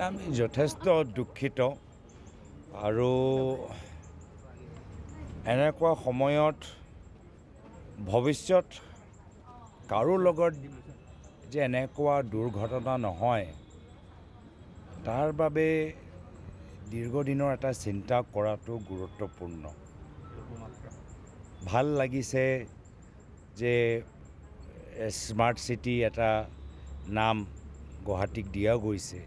আমি যথেষ্ট দুখিত আৰু এনেকুৱা সময়ত ভৱিষ্যত কাৰো লগত যে এনেকুৱা দুৰ্ঘটনা নহয় তাৰ বাবে দীৰ্ঘদিনৰ এটা চিন্তা কৰাটো গুৰুত্বপূৰ্ণ। ভাল লাগিছে যে স্মাৰ্ট চিটি এটা নাম গুৱাহাটীক দিয়া গৈছে,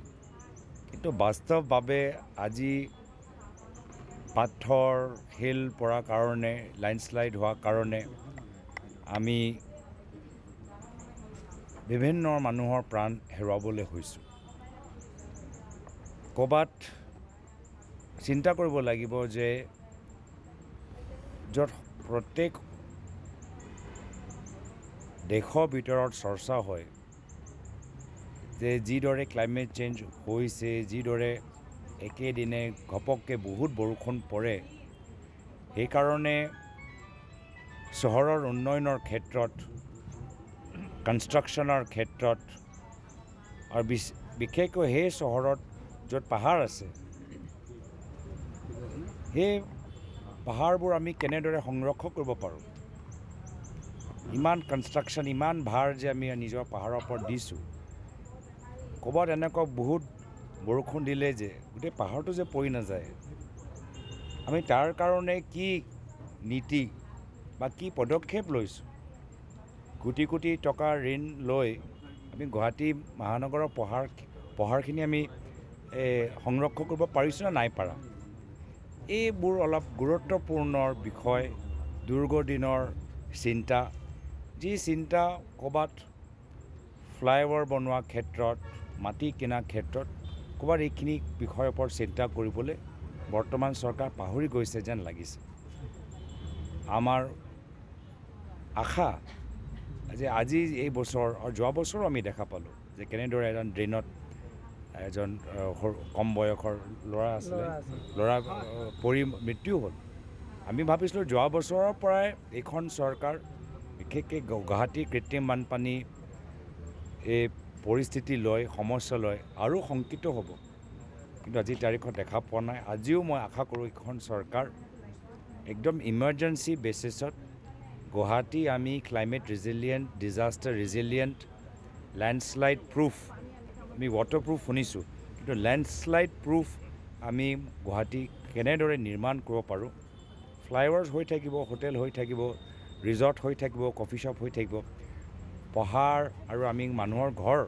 কিন্তু বাস্তৱভাৱে আজি পাথৰ শিল পৰাৰ কাৰণে লেণ্ডশ্লাইড হোৱাৰ কাৰণে আমি বিভিন্ন মানুহৰ প্ৰাণ হেৰুৱাবলৈ হৈছোঁ। ক'ৰবাত চিন্তা কৰিব লাগিব যে য'ত প্ৰত্যেক দেশৰ ভিতৰত চৰ্চা হয় যে যিদৰে ক্লাইমেট চেঞ্জ হৈছে, যিদৰে একেদিনে ঘপককৈ বহুত বৰষুণ পৰে, সেইকাৰণে চহৰৰ উন্নয়নৰ ক্ষেত্ৰত, কনষ্ট্ৰাকশ্যনৰ ক্ষেত্ৰত আৰু বিশেষকৈ সেই চহৰত য'ত পাহাৰ আছে, সেই পাহাৰবোৰ আমি কেনেদৰে সংৰক্ষণ কৰিব পাৰোঁ। ইমান কনষ্ট্ৰাকশ্যন, ইমান ভাৰ যে আমি নিজৰ পাহাৰৰ ওপৰত দিছোঁ, ক'ৰবাত এনেকুৱা বহুত বৰষুণ দিলে যে গোটেই পাহাৰটো যে পৰি নাযায়, আমি তাৰ কাৰণে কি নীতি বা কি পদক্ষেপ লৈছোঁ। কোটি কোটি টকাৰ ঋণ লৈ আমি গুৱাহাটী মহানগৰৰ পাহাৰখিনি আমি সংৰক্ষণ কৰিব পাৰিছোঁ নে নাই পাৰা। এইবোৰ অলপ গুৰুত্বপূৰ্ণ বিষয়, দীৰ্ঘদিনৰ চিন্তা, যি চিন্তা ক'ৰবাত ফ্লাইঅভাৰ বনোৱাৰ ক্ষেত্ৰত, মাটি কিনাৰ ক্ষেত্ৰত ক'ৰবাত এইখিনি বিষয়ৰ ওপৰত চিন্তা কৰিবলৈ বৰ্তমান চৰকাৰ পাহৰি গৈছে যেন লাগিছে। আমাৰ আশা যে আজি এই বছৰ আৰু যোৱা বছৰো আমি দেখা পালোঁ যে কেনেদৰে এজন ড্ৰেইনত এজন কম বয়সৰ ল'ৰা পৰি মৃত্যু হ'ল। আমি ভাবিছিলোঁ যোৱা বছৰৰ পৰাই এইখন চৰকাৰ বিশেষকৈ গুৱাহাটী কৃত্ৰিম বানপানী এই পৰিস্থিতি লৈ, সমস্যা লৈ আৰু শংকিত হ'ব, কিন্তু আজিৰ তাৰিখত দেখা পোৱা নাই। আজিও মই আশা কৰোঁ এইখন চৰকাৰ একদম ইমাৰ্জেঞ্চি বেচিছত গুৱাহাটী আমি ক্লাইমেট ৰিজিলিয়েণ্ট, ডিজাষ্টাৰ ৰিজিলিয়েণ্ট, লেণ্ডশ্লাইড প্ৰুফ, আমি ৱাটাৰপ্ৰুফ শুনিছোঁ, কিন্তু লেণ্ডশ্লাইড প্ৰুফ আমি গুৱাহাটী কেনেদৰে নিৰ্মাণ কৰিব পাৰোঁ। ফ্লাইঅভাৰ্ছ হৈ থাকিব, হোটেল হৈ থাকিব, ৰিজৰ্ট হৈ থাকিব, কফি শ্বপ হৈ থাকিব, পাহাৰ আৰু আমি মানুহৰ ঘৰ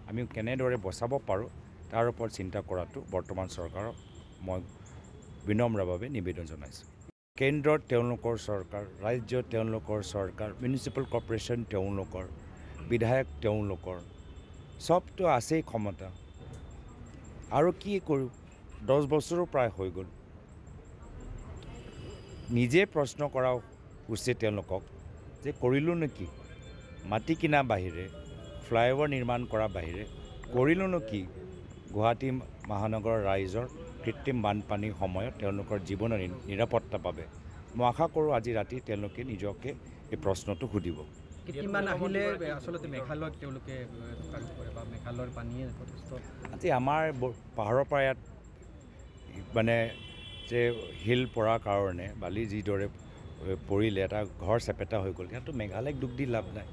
আমি কেনেদৰে বচাব পাৰোঁ তাৰ ওপৰত চিন্তা কৰাটো বৰ্তমান চৰকাৰক মই বিনম্ৰভাৱে নিবেদন জনাইছোঁ। কেন্দ্ৰত তেওঁলোকৰ চৰকাৰ, ৰাজ্যত তেওঁলোকৰ চৰকাৰ, মিউনিচিপেল কৰ্প'ৰেশ্যন তেওঁলোকৰ, বিধায়ক তেওঁলোকৰ, চবতো আছেই ক্ষমতা। আৰু কি কৰোঁ, 10 বছৰো প্ৰায় হৈ গ'ল। নিজে প্ৰশ্ন কৰা উচিত তেওঁলোকক যে কৰিলোঁ নেকি। মাটি কিনাৰ বাহিৰে, ফ্লাইঅভাৰ নিৰ্মাণ কৰাৰ বাহিৰে কৰিলোঁ কি গুৱাহাটী মহানগৰৰ ৰাইজৰ কৃত্ৰিম বানপানীৰ সময়ত তেওঁলোকৰ জীৱনৰ নিৰাপত্তাৰ বাবে। মই আশা কৰোঁ আজি ৰাতি তেওঁলোকে নিজকে এই প্ৰশ্নটো সুধিব। কিমান আহিলে আচলতে মেঘালয়ত তেওঁলোকে থকাটো কৰে বা মেঘালয়ৰ পানীয়ে যথেষ্ট। আজি আমাৰ পাহাৰৰ পৰা ইয়াত মানে যে শিল পৰাৰ কাৰণে বালি যিদৰে পৰিলে এটা ঘৰ চেপেটা হৈ গ'ল, ইয়াতো মেঘালয়ক দুখ দি লাভ নাই।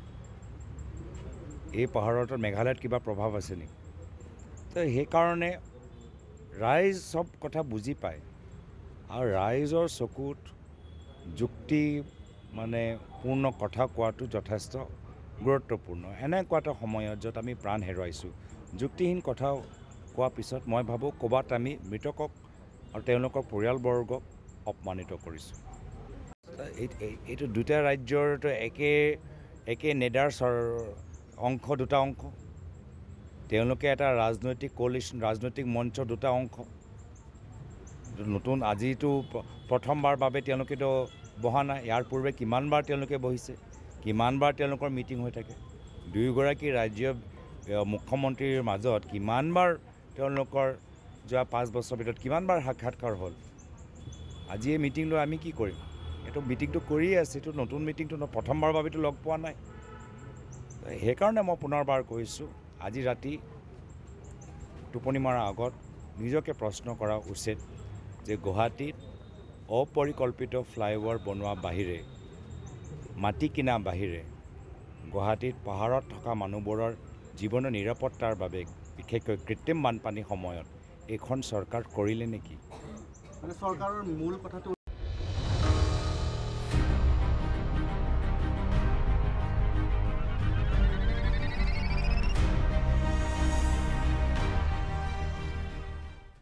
এই পাহাৰত মেঘালয়ত কিবা প্ৰভাৱ আছে নেকি। তো সেইকাৰণে ৰাইজ চব কথা বুজি পায় আৰু ৰাইজৰ চকুত যুক্তি মানে পূৰ্ণ কথা কোৱাটো যথেষ্ট গুৰুত্বপূৰ্ণ। এনেকুৱা এটা সময়ত য'ত আমি প্ৰাণ হেৰুৱাইছোঁ, যুক্তিহীন কথা কোৱাৰ পিছত মই ভাবোঁ ক'ৰবাত আমি মৃতকক আৰু তেওঁলোকৰ পৰিয়ালবৰ্গক অপমানিত কৰিছোঁ। এইটো দুটা ৰাজ্যৰতো একে নেডাৰ অংশ, দুটা অংশ। তেওঁলোকে এটা ৰাজনৈতিক কোলিশ্যন, ৰাজনৈতিক মঞ্চৰ দুটা অংশ। নতুন আজিতো প্ৰথমবাৰ বাবে তেওঁলোকেতো বহা নাই, ইয়াৰ পূৰ্বে কিমানবাৰ তেওঁলোকে বহিছে, কিমানবাৰ তেওঁলোকৰ মিটিং হৈ থাকে। দুয়োগৰাকী ৰাজ্যৰ মুখ্যমন্ত্ৰীৰ মাজত কিমানবাৰ তেওঁলোকৰ যোৱা 5 বছৰৰ ভিতৰত কিমানবাৰ সাক্ষাৎকাৰ হ'ল। আজি এই মিটিং লৈ আমি কি কৰিম। এইটো মিটিংটো কৰিয়ে আছে, এইটো নতুন মিটিংটো প্ৰথমবাৰৰ বাবেতো লগ পোৱা নাই। সেইকাৰণে মই পুনৰবাৰ কৈছোঁ আজি ৰাতি টোপনি মৰাৰ আগত নিজকে প্ৰশ্ন কৰা উচিত যে গুৱাহাটীত অপৰিকল্পিত ফ্লাইঅভাৰ বনোৱা বাহিৰে মাটি কিনা বাহিৰে গুৱাহাটীত পাহাৰত থকা মানুহবোৰৰ জীৱনৰ নিৰাপত্তাৰ বাবে বিশেষকৈ কৃত্ৰিম বানপানীৰ সময়ত এইখন চৰকাৰ কৰিলে নেকি? মানে চৰকাৰৰ মূল কথাটো